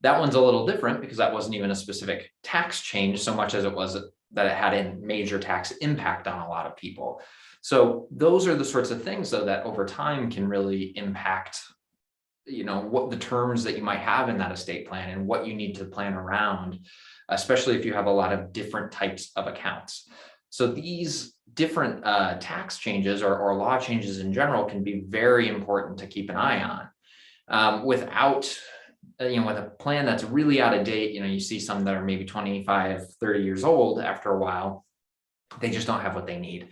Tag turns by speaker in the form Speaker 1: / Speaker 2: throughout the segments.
Speaker 1: That one's a little different because that wasn't even a specific tax change so much as it was that it had a major tax impact on a lot of people. So those are the sorts of things, though, that over time can really impact, what the terms that you might have in that estate plan and what you need to plan around, especially if you have a lot of different types of accounts. So these different tax changes or law changes in general can be very important to keep an eye on. Without with a plan that's really out of date, you see some that are maybe 25, 30 years old after a while, they just don't have what they need.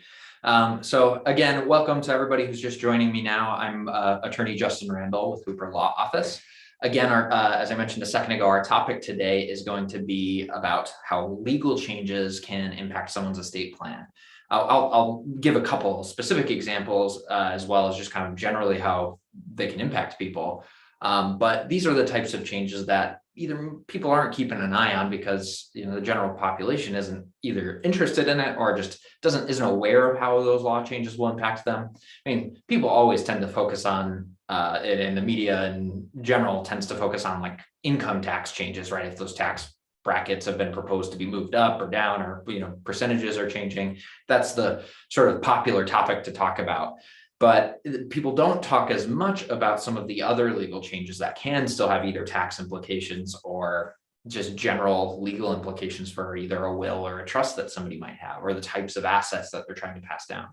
Speaker 1: So again, welcome to everybody who's just joining me now. I'm attorney Justin Randall with Hooper Law Office. Again, as I mentioned a second ago, our topic today is going to be about how legal changes can impact someone's estate plan. I'll give a couple specific examples as well as just kind of generally how they can impact people. But these are the types of changes that either people aren't keeping an eye on because the general population isn't either interested in it or just isn't aware of how those law changes will impact them. I mean, people always tend to focus on it, and the media in general tends to focus on like income tax changes, right? If those tax brackets have been proposed to be moved up or down, or percentages are changing, that's the sort of popular topic to talk about. But people don't talk as much about some of the other legal changes that can still have either tax implications or just general legal implications for either a will or a trust that somebody might have, or the types of assets that they're trying to pass down.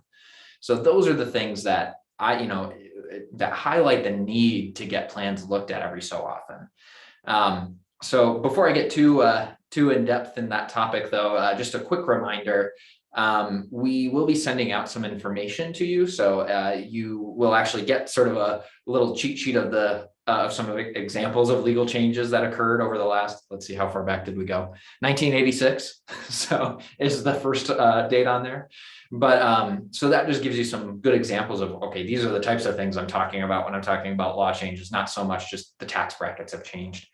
Speaker 1: So those are the things that that highlight the need to get plans looked at every so often. So before I get too in depth in that topic, though, just a quick reminder. We will be sending out some information to you. So you will actually get sort of a little cheat sheet of some of the examples of legal changes that occurred over the last, let's see, how far back did we go? 1986. So is the first date on there. But so that just gives you some good examples of, okay, these are the types of things I'm talking about when I'm talking about law changes, not so much just the tax brackets have changed.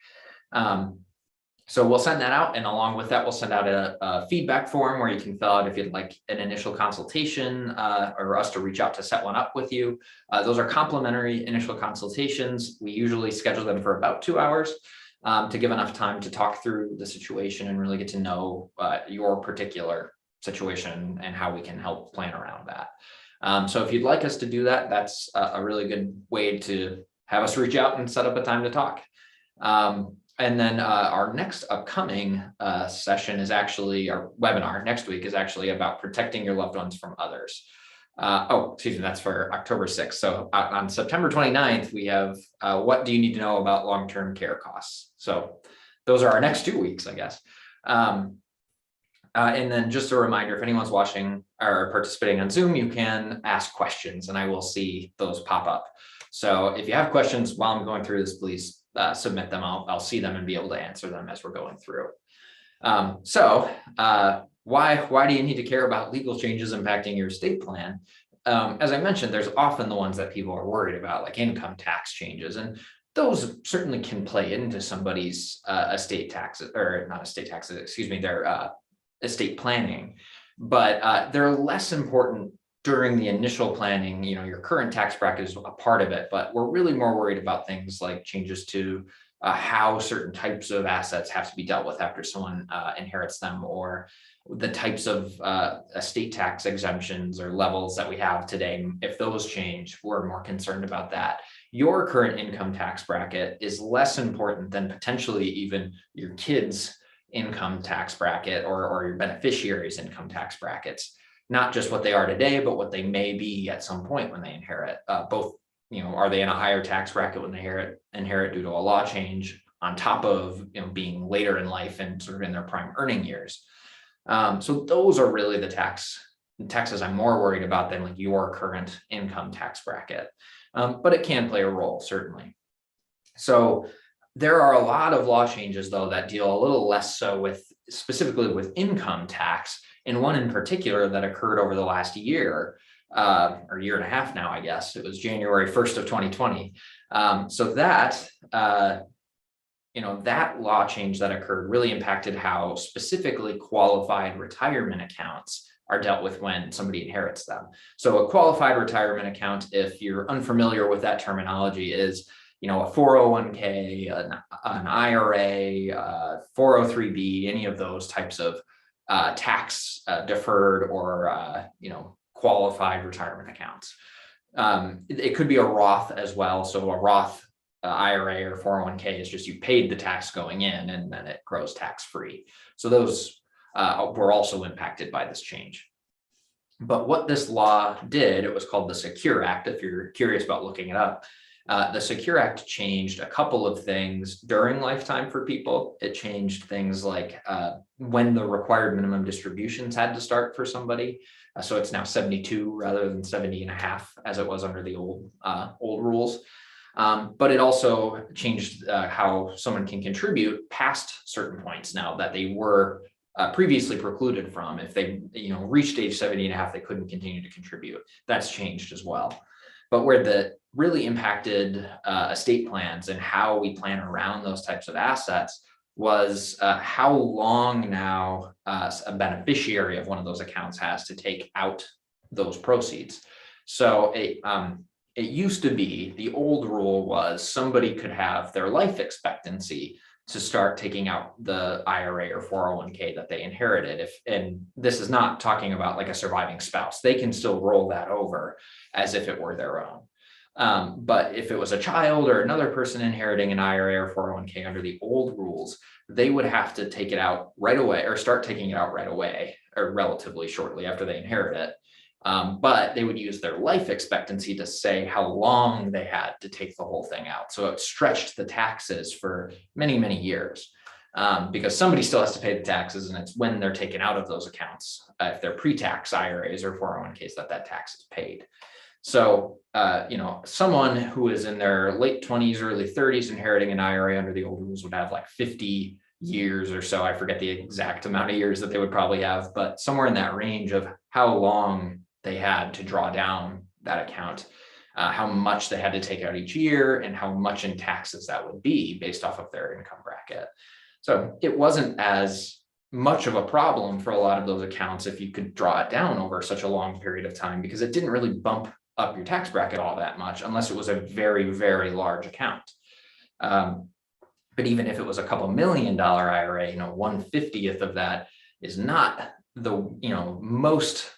Speaker 1: So we'll send that out, and along with that, we'll send out a feedback form where you can fill out if you'd like an initial consultation or us to reach out to set one up with you. Those are complimentary initial consultations. We usually schedule them for about 2 hours to give enough time to talk through the situation and really get to know your particular situation and how we can help plan around that. So if you'd like us to do that, that's a really good way to have us reach out and set up a time to talk. And then our next upcoming session is actually, our webinar next week is actually about protecting your loved ones from others. Excuse me, that's for October 6th. So on September 29th, we have what do you need to know about long-term care costs? So those are our next 2 weeks, I guess. And then just a reminder, if anyone's watching or participating on Zoom, you can ask questions and I will see those pop up. So if you have questions while I'm going through this, please submit them. I'll see them and be able to answer them as we're going through. So why do you need to care about legal changes impacting your estate plan? As I mentioned, there's often the ones that people are worried about, like income tax changes, and those certainly can play into somebody's estate taxes, or not estate taxes, excuse me, their estate planning, but they're less important during the initial planning. Your current tax bracket is a part of it, but we're really more worried about things like changes to how certain types of assets have to be dealt with after someone inherits them, or the types of estate tax exemptions or levels that we have today. If those change, we're more concerned about that. Your current income tax bracket is less important than potentially even your kids' income tax bracket or your beneficiaries' income tax brackets. Not just what they are today, but what they may be at some point when they inherit. Both, are they in a higher tax bracket when they inherit due to a law change, on top of being later in life and sort of in their prime earning years. So those are really the taxes I'm more worried about than like your current income tax bracket. But it can play a role, certainly. So there are a lot of law changes, though, that deal a little less so specifically with income tax. And one in particular that occurred over the last year, or year and a half now, I guess. It was January 1st of 2020. So that law change that occurred really impacted how specifically qualified retirement accounts are dealt with when somebody inherits them. So a qualified retirement account, if you're unfamiliar with that terminology, is a 401k, an IRA, 403b, any of those types of tax deferred or qualified retirement accounts. It could be a Roth as well. So a Roth IRA or 401k is just you paid the tax going in and then it grows tax free. So those were also impacted by this change. But what this law did, it was called the Secure Act, if you're curious about looking it up. The Secure Act changed a couple of things during lifetime for people. It changed things like when the required minimum distributions had to start for somebody. So it's now 72 rather than 70 and a half as it was under the old rules. But it also changed how someone can contribute past certain points now that they were previously precluded from. If they reached age 70 and a half, they couldn't continue to contribute. That's changed as well. But where the really impacted estate plans and how we plan around those types of assets was how long now a beneficiary of one of those accounts has to take out those proceeds. So it used to be, the old rule was somebody could have their life expectancy to start taking out the IRA or 401k that they inherited. And this is not talking about like a surviving spouse. They can still roll that over as if it were their own. But if it was a child or another person inheriting an IRA or 401k under the old rules, they would have to take it out right away or start taking it out right away or relatively shortly after they inherit it. But they would use their life expectancy to say how long they had to take the whole thing out. So it stretched the taxes for many, many years because somebody still has to pay the taxes, and it's when they're taken out of those accounts, if they're pre-tax IRAs or 401ks, that tax is paid. So, someone who is in their late 20s, early 30s inheriting an IRA under the old rules would have like 50 years or so. I forget the exact amount of years that they would probably have, but somewhere in that range of how long they had to draw down that account, how much they had to take out each year, and how much in taxes that would be based off of their income bracket. So it wasn't as much of a problem for a lot of those accounts if you could draw it down over such a long period of time, because it didn't really bump up your tax bracket all that much unless it was a very, very large account. But even if it was a couple $1 million IRA, 1/50th of that is not the most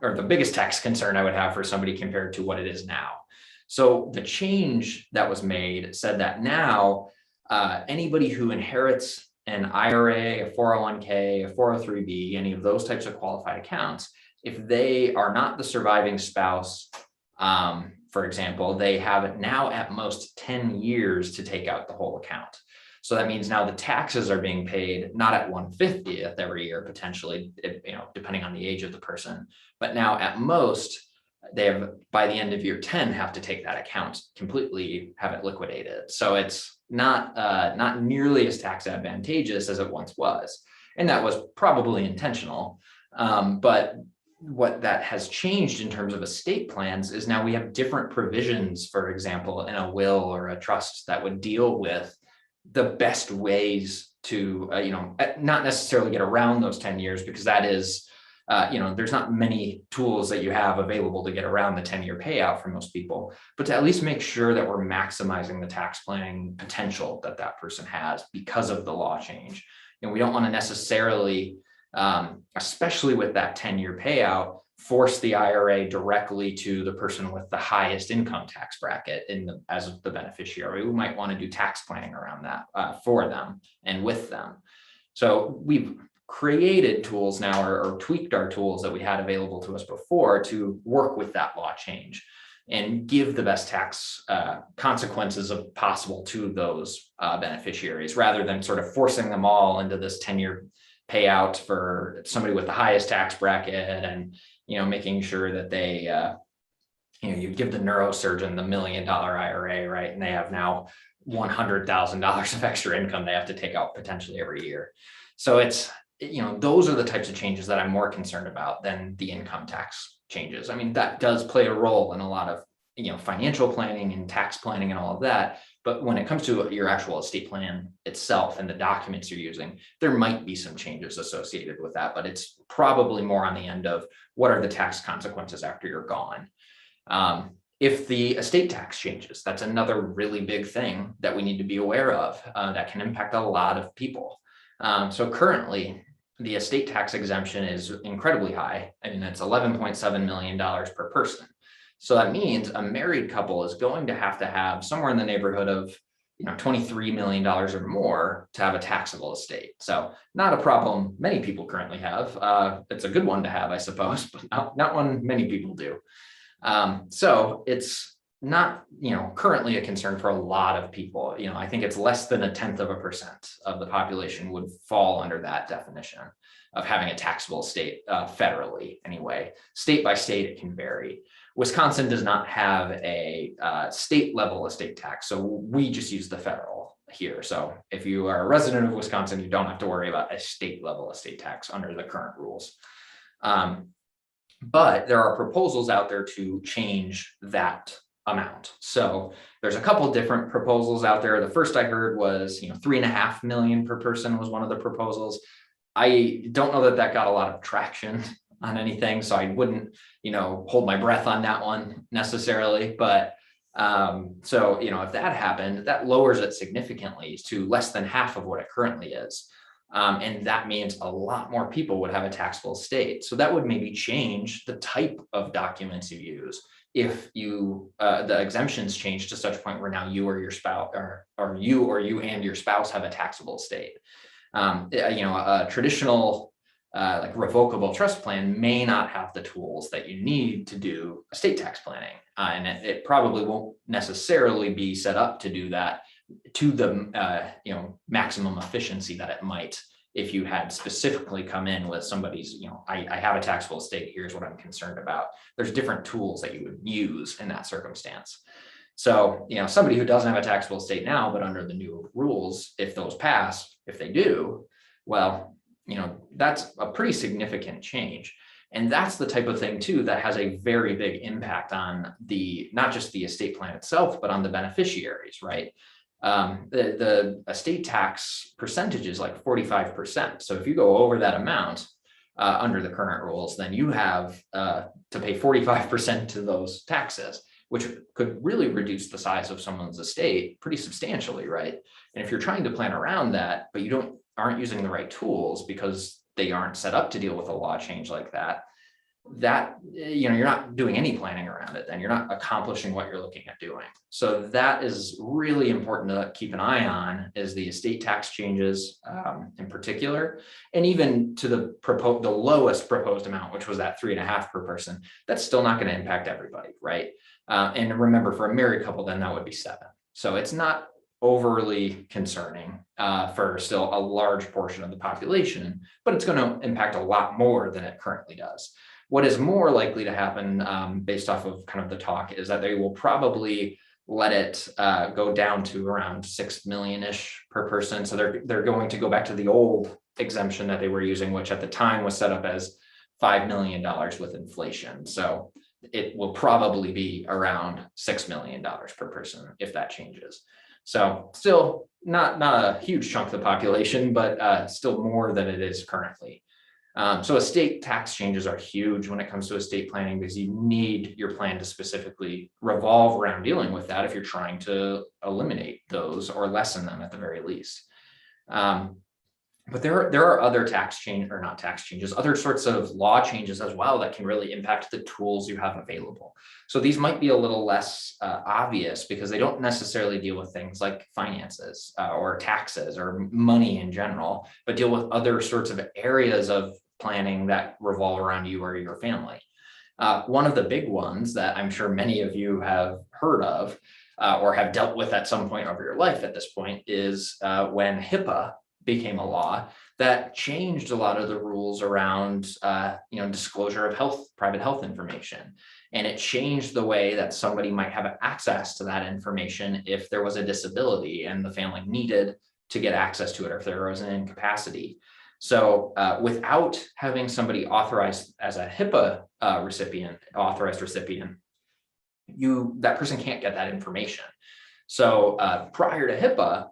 Speaker 1: or the biggest tax concern I would have for somebody compared to what it is now. So the change that was made said that now anybody who inherits an IRA, a 401k, a 403b, any of those types of qualified accounts, if they are not the surviving spouse, for example, they have now at most 10 years to take out the whole account. So that means now the taxes are being paid not at 1/50th every year, potentially, depending on the age of the person, but now at most they have, by the end of year 10, have to take that account completely, have it liquidated. So it's not nearly as tax advantageous as it once was. And that was probably intentional. But what that has changed in terms of estate plans is now we have different provisions, for example, in a will or a trust that would deal with the best ways to, not necessarily get around those 10 years, because that is, there's not many tools that you have available to get around the 10-year payout for most people, but to at least make sure that we're maximizing the tax planning potential that person has because of the law change. And we don't want to necessarily, especially with that 10-year payout, force the IRA directly to the person with the highest income tax bracket as the beneficiary. We might want to do tax planning around that for them and with them. So we've created tools now or tweaked our tools that we had available to us before to work with that law change and give the best tax consequences of possible to those beneficiaries, rather than sort of forcing them all into this 10-year payout for somebody with the highest tax bracket and, making sure that they, you give the neurosurgeon the $1 million IRA, right? And they have now $100,000 of extra income they have to take out potentially every year. So it's, those are the types of changes that I'm more concerned about than the income tax changes. I mean, that does play a role in a lot of, financial planning and tax planning and all of that. But when it comes to your actual estate plan itself and the documents you're using, there might be some changes associated with that, but it's probably more on the end of what are the tax consequences after you're gone. If the estate tax changes, that's another really big thing that we need to be aware of that can impact a lot of people. So currently, the estate tax exemption is incredibly high. I mean, it's $11.7 million per person. So that means a married couple is going to have somewhere in the neighborhood of $23 million or more to have a taxable estate. So not a problem many people currently have. It's a good one to have, I suppose, but not one many people do. So it's not, currently a concern for a lot of people. I think it's less than 0.1% of the population would fall under that definition of having a taxable estate, federally anyway. State by state, it can vary. Wisconsin does not have a state level estate tax, so we just use the federal here. So if you are a resident of Wisconsin, you don't have to worry about a state level estate tax under the current rules. But there are proposals out there to change that amount. So there's a couple different proposals out there. The first I heard was, $3.5 million per person was one of the proposals. I don't know that got a lot of traction on anything, so I wouldn't, hold my breath on that one necessarily. But so, if that happened, that lowers it significantly to less than half of what it currently is. And that means a lot more people would have a taxable estate. So that would maybe change the type of documents you use. If the exemptions change to such a point where now you or your spouse or you and your spouse have a taxable estate. A traditional like revocable trust plan may not have the tools that you need to do estate tax planning. And it probably won't necessarily be set up to do that to the maximum efficiency that it might if you had specifically come in with somebody's, I have a taxable estate, here's what I'm concerned about. There's different tools that you would use in that circumstance. So, somebody who doesn't have a taxable estate now, but under the new rules, if those pass, if they do, well, that's a pretty significant change. And that's the type of thing too that has a very big impact on not just the estate plan itself, but on the beneficiaries, right? The estate tax percentage is like 45%. So if you go over that amount under the current rules, then you have to pay 45% to those taxes, which could really reduce the size of someone's estate pretty substantially, right? And if you're trying to plan around that, but you aren't using the right tools because they aren't set up to deal with a law change like that, you're not doing any planning around it, then you're not accomplishing what you're looking at doing. So that is really important to keep an eye on, is the estate tax changes in particular, and even to the lowest proposed amount, which was that 3.5 per person. That's still not going to impact everybody, right? And remember, for a married couple, then that would be 7. So it's not overly concerning for still a large portion of the population, but it's going to impact a lot more than it currently does. What is more likely to happen based off of kind of the talk is that they will probably let it go down to around 6 million-ish per person. So they're going to go back to the old exemption that they were using, which at the time was set up as $5 million with inflation. So it will probably be around $6 million per person if that changes. So still not a huge chunk of the population, but still more than it is currently. So estate tax changes are huge when it comes to estate planning, because you need your plan to specifically revolve around dealing with that if you're trying to eliminate those or lessen them at the very least. But there are other other sorts of law changes as well that can really impact the tools you have available. So these might be a little less obvious because they don't necessarily deal with things like finances or taxes or money in general, but deal with other sorts of areas of planning that revolve around you or your family. One of the big ones that I'm sure many of you have heard of or have dealt with at some point over your life at this point is when HIPAA became a law that changed a lot of the rules around disclosure of private health information. And it changed the way that somebody might have access to that information if there was a disability and the family needed to get access to it, or if there was an incapacity. So without having somebody authorized as a HIPAA authorized recipient, that person can't get that information. So prior to HIPAA,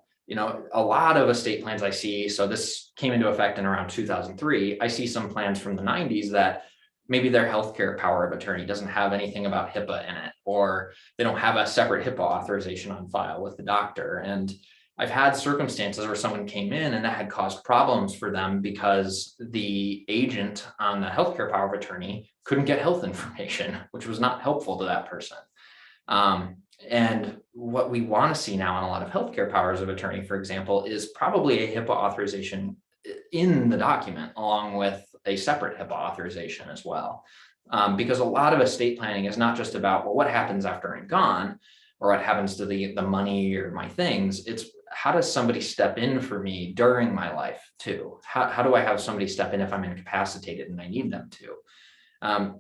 Speaker 1: a lot of estate plans I see, so this came into effect in around 2003. I see some plans from the 90s that maybe their healthcare power of attorney doesn't have anything about HIPAA in it, or they don't have a separate HIPAA authorization on file with the doctor. And I've had circumstances where someone came in and that had caused problems for them because the agent on the healthcare power of attorney couldn't get health information, which was not helpful to that person. And what we want to see now in a lot of healthcare powers of attorney, for example, is probably a HIPAA authorization in the document, along with a separate HIPAA authorization as well. Because a lot of estate planning is not just about, well, what happens after I'm gone, or what happens to the money or my things. It's how does somebody step in for me during my life too? How do I have somebody step in if I'm incapacitated and I need them to?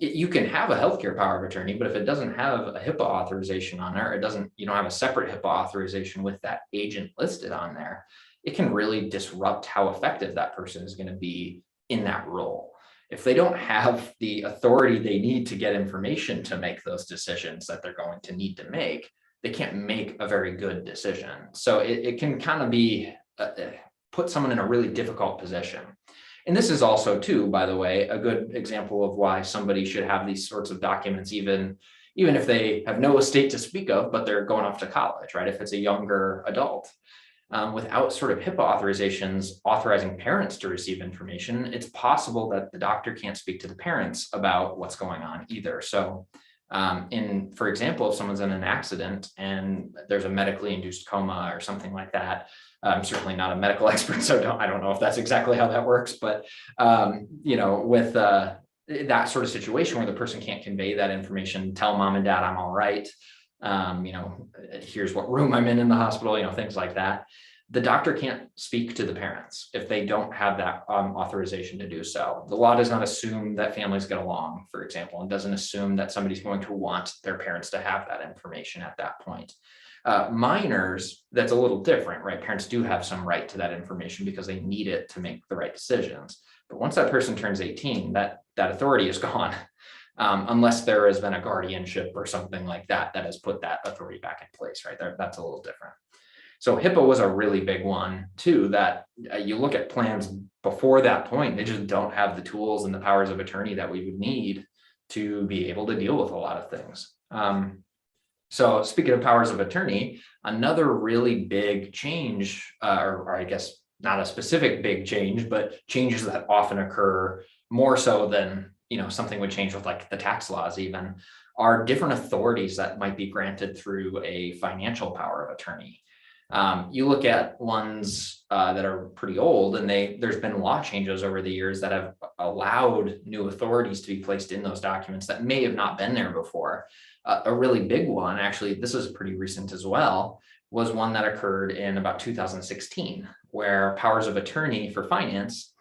Speaker 1: You can have a healthcare power of attorney, but if it doesn't have a HIPAA authorization on there, you don't have a separate HIPAA authorization with that agent listed on there, it can really disrupt how effective that person is going to be in that role. If they don't have the authority they need to get information to make those decisions that they're going to need to make, they can't make a very good decision. So it can kind of be put someone in a really difficult position. And this is also, too, by the way, a good example of why somebody should have these sorts of documents, even if they have no estate to speak of, but they're going off to college, right? If it's a younger adult. Without sort of HIPAA authorizations authorizing parents to receive information, it's possible that the doctor can't speak to the parents about what's going on either. So for example, if someone's in an accident and there's a medically induced coma or something like that, I'm certainly not a medical expert, so I don't know if that's exactly how that works, but with that sort of situation where the person can't convey that information, tell mom and dad I'm all right, here's what room I'm in the hospital, things like that. The doctor can't speak to the parents if they don't have that authorization to do so. The law does not assume that families get along, for example, and doesn't assume that somebody's going to want their parents to have that information at that point. Minors, that's a little different, right? Parents do have some right to that information because they need it to make the right decisions. But once that person turns 18, that authority is gone. Unless there has been a guardianship or something like that has put that authority back in place, right? That's a little different. So HIPAA was a really big one too, that you look at plans before that point, they just don't have the tools and the powers of attorney that we would need to be able to deal with a lot of things. So speaking of powers of attorney, another really big change, or I guess not a specific big change, but changes that often occur more so than something would change with like the tax laws even, are different authorities that might be granted through a financial power of attorney. You look at ones that are pretty old, and there's been law changes over the years that have allowed new authorities to be placed in those documents that may have not been there before. A really big one, actually, this is pretty recent as well, was one that occurred in about 2016, where powers of attorney for finance,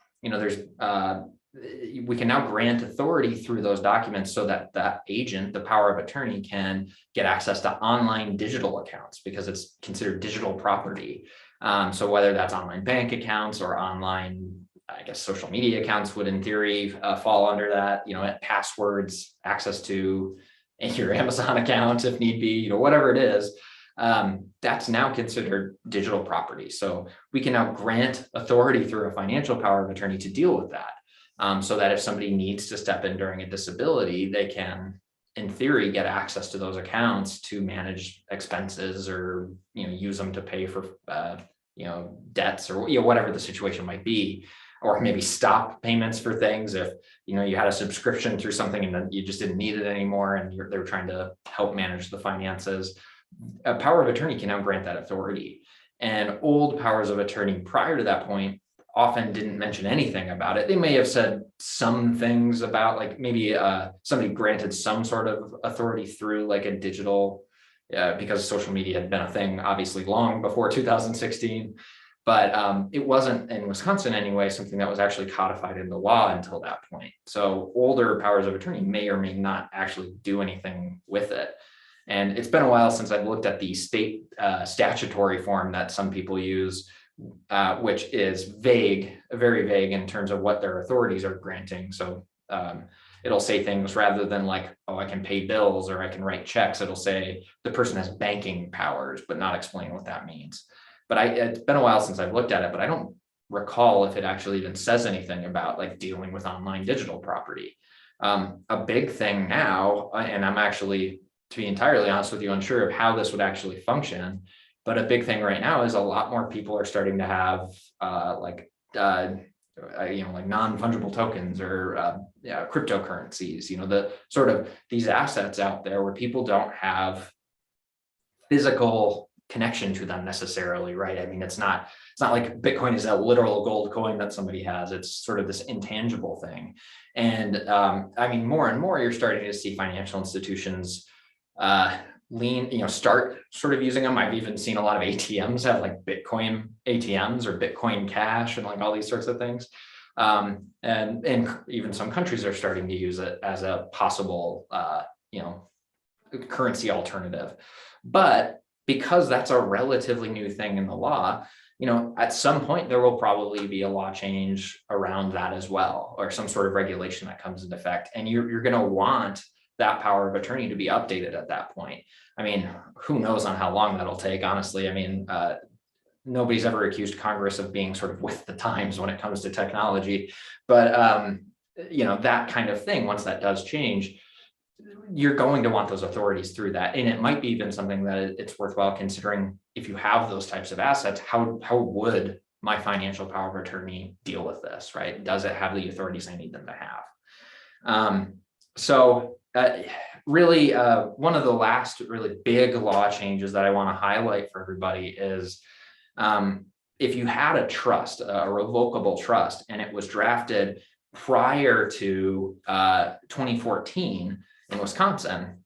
Speaker 1: we can now grant authority through those documents so that that agent, the power of attorney, can get access to online digital accounts because it's considered digital property. So whether that's online bank accounts or online, I guess, social media accounts would in theory fall under that, passwords, access to your Amazon account if need be, whatever it is, that's now considered digital property. So we can now grant authority through a financial power of attorney to deal with that. So that if somebody needs to step in during a disability, they can, in theory, get access to those accounts to manage expenses or, use them to pay for, debts or, whatever the situation might be, or maybe stop payments for things. If, you had a subscription through something and then you just didn't need it anymore and they were trying to help manage the finances, a power of attorney can now grant that authority. And old powers of attorney prior to that point often didn't mention anything about it. They may have said some things about, like, maybe somebody granted some sort of authority through like a digital, because social media had been a thing obviously long before 2016, but it wasn't, in Wisconsin anyway, something that was actually codified in the law until that point. So older powers of attorney may or may not actually do anything with it. And it's been a while since I've looked at the state statutory form that some people use, which is vague, very vague in terms of what their authorities are granting. So it'll say things rather than like, oh, I can pay bills or I can write checks. It'll say the person has banking powers, but not explain what that means. But it's been a while since I've looked at it, but I don't recall if it actually even says anything about like dealing with online digital property. A big thing now, and I'm actually, to be entirely honest with you, unsure of how this would actually function. But a big thing right now is a lot more people are starting to have like non-fungible tokens or cryptocurrencies, the sort of these assets out there where people don't have physical connection to them necessarily, right? I mean, it's not like Bitcoin is a literal gold coin that somebody has. It's sort of this intangible thing. And I mean, more and more, you're starting to see financial institutions start sort of using them. I've even seen a lot of ATMs have like Bitcoin ATMs or Bitcoin Cash and like all these sorts of things. And even some countries are starting to use it as a possible, currency alternative. But because that's a relatively new thing in the law, at some point there will probably be a law change around that as well, or some sort of regulation that comes into effect. And you're going to want that power of attorney to be updated at that point. I mean, who knows on how long that'll take, honestly. I mean, nobody's ever accused Congress of being sort of with the times when it comes to technology. But, that kind of thing, once that does change, you're going to want those authorities through that. And it might be even something that it's worthwhile considering. If you have those types of assets, how would my financial power of attorney deal with this, right? Does it have the authorities I need them to have? Really, one of the last really big law changes that I want to highlight for everybody is if you had a trust, a revocable trust, and it was drafted prior to 2014 in Wisconsin.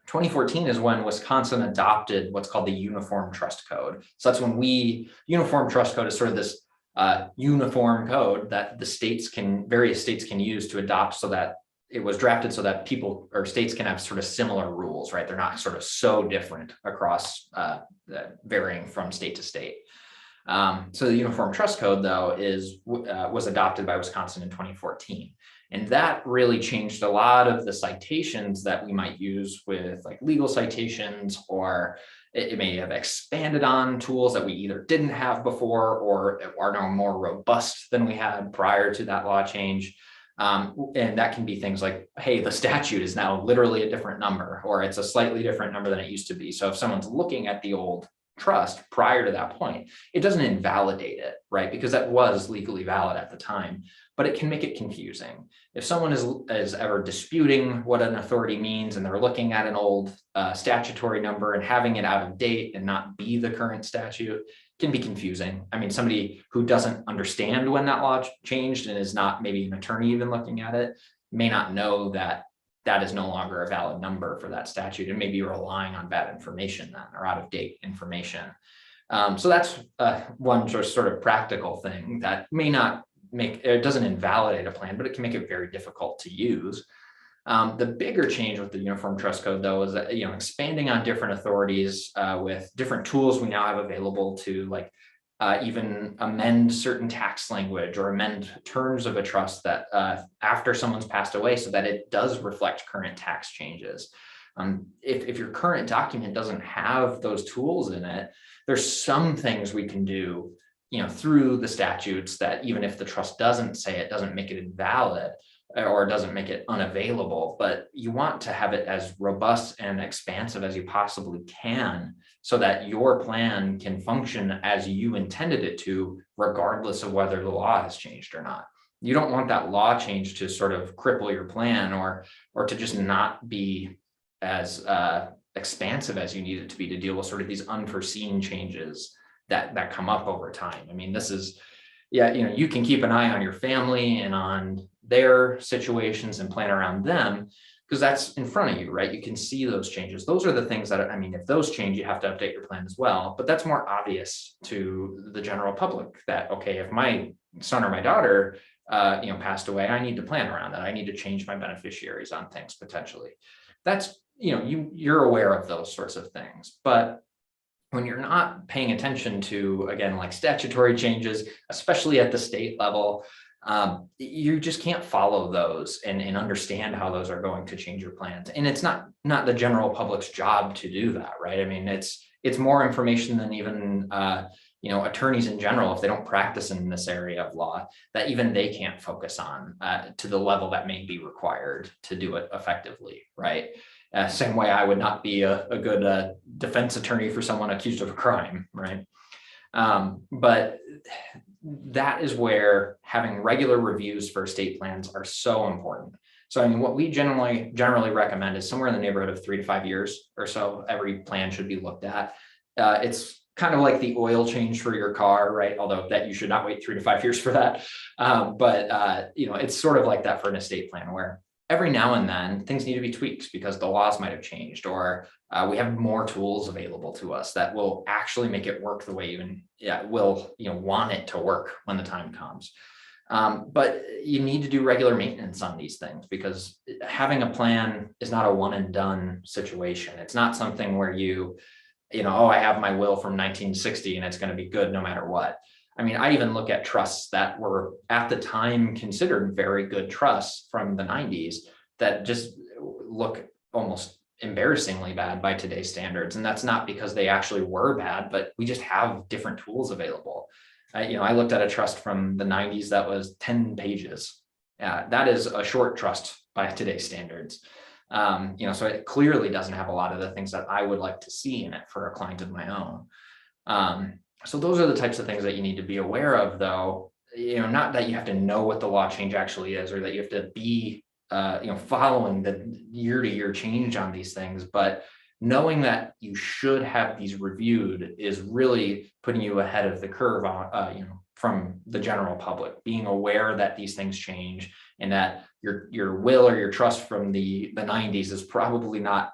Speaker 1: 2014 is when Wisconsin adopted what's called the Uniform Trust Code. So that's when Uniform Trust Code is sort of this uniform code that various states can use to adopt, so that it was drafted so that people or states can have sort of similar rules, right? They're not sort of so different across varying from state to state. So the Uniform Trust Code, though, was adopted by Wisconsin in 2014. And that really changed a lot of the citations that we might use with like legal citations, or it may have expanded on tools that we either didn't have before or are now more robust than we had prior to that law change. And that can be things like, hey, the statute is now literally a different number, or it's a slightly different number than it used to be. So if someone's looking at the old trust prior to that point, it doesn't invalidate it, right? Because that was legally valid at the time, but it can make it confusing. If someone is ever disputing what an authority means and they're looking at an old statutory number and having it out of date and not be the current statute, can be confusing. I mean, somebody who doesn't understand when that law changed and is not maybe an attorney even looking at it may not know that that is no longer a valid number for that statute, and maybe relying on bad information then, or out of date information. So that's one sort of practical thing that may not it doesn't invalidate a plan, but it can make it very difficult to use. The bigger change with the Uniform Trust Code, though, is that, expanding on different authorities with different tools we now have available to even amend certain tax language or amend terms of a trust that after someone's passed away, so that it does reflect current tax changes. If your current document doesn't have those tools in it, there's some things we can do, through the statutes that even if the trust doesn't say it, doesn't make it invalid or doesn't make it unavailable, but you want to have it as robust and expansive as you possibly can, so that your plan can function as you intended it to, regardless of whether the law has changed or not. You don't want that law change to sort of cripple your plan or to just not be as expansive as you need it to be to deal with sort of these unforeseen changes that come up over time. I mean, this is, you can keep an eye on your family and on their situations and plan around them, because that's in front of you, right? You can see those changes. Those are the things that, if those change, you have to update your plan as well. But that's more obvious to the general public that, okay, if my son or my daughter, passed away, I need to plan around that. I need to change my beneficiaries on things potentially. That's, you're aware of those sorts of things. But when you're not paying attention to, again, like statutory changes, especially at the state level, you just can't follow those and understand how those are going to change your plans. And it's not the general public's job to do that, right? I mean, it's more information than even attorneys in general, if they don't practice in this area of law, that even they can't focus on to the level that may be required to do it effectively, right? Same way I would not be a good defense attorney for someone accused of a crime, right? But that is where having regular reviews for estate plans are so important. So I mean, what we generally recommend is somewhere in the neighborhood of 3 to 5 years or so, every plan should be looked at. It's kind of like the oil change for your car, right? Although that you should not wait 3 to 5 years for that. But it's sort of like that for an estate plan, where every now and then things need to be tweaked because the laws might have changed, or we have more tools available to us that will actually make it work the way you will want it to work when the time comes. But you need to do regular maintenance on these things, because having a plan is not a one and done situation. It's not something where oh, I have my will from 1960 and it's going to be good no matter what. I mean, I even look at trusts that were at the time considered very good trusts from the 90s that just look almost embarrassingly bad by today's standards. And that's not because they actually were bad, but we just have different tools available. I looked at a trust from the 90s that was 10 pages. That is a short trust by today's standards. So it clearly doesn't have a lot of the things that I would like to see in it for a client of my own. So those are the types of things that you need to be aware of, though. Not that you have to know what the law change actually is, or that you have to be, following the year-to-year change on these things, but knowing that you should have these reviewed is really putting you ahead of the curve on, from the general public, being aware that these things change and that your will or your trust from the 90s is probably not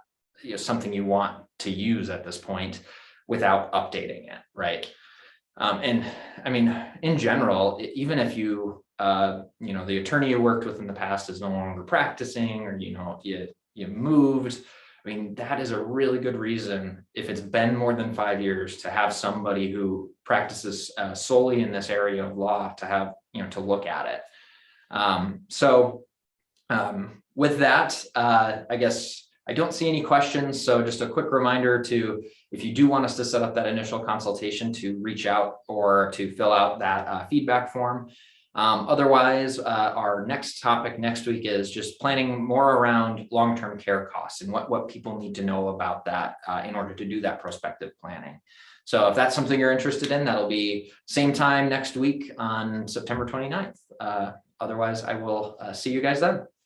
Speaker 1: something you want to use at this point without updating it, right? And I mean, in general, even if the attorney you worked with in the past is no longer practicing, or you moved, I mean, that is a really good reason, if it's been more than 5 years, to have somebody who practices solely in this area of law to have, to look at it. With that, I guess I don't see any questions. So just a quick reminder if you do want us to set up that initial consultation, to reach out or to fill out that feedback form. Otherwise, our next topic next week is just planning more around long-term care costs and what people need to know about that in order to do that prospective planning. So if that's something you're interested in, that'll be same time next week on September 29th. Otherwise, I will see you guys then.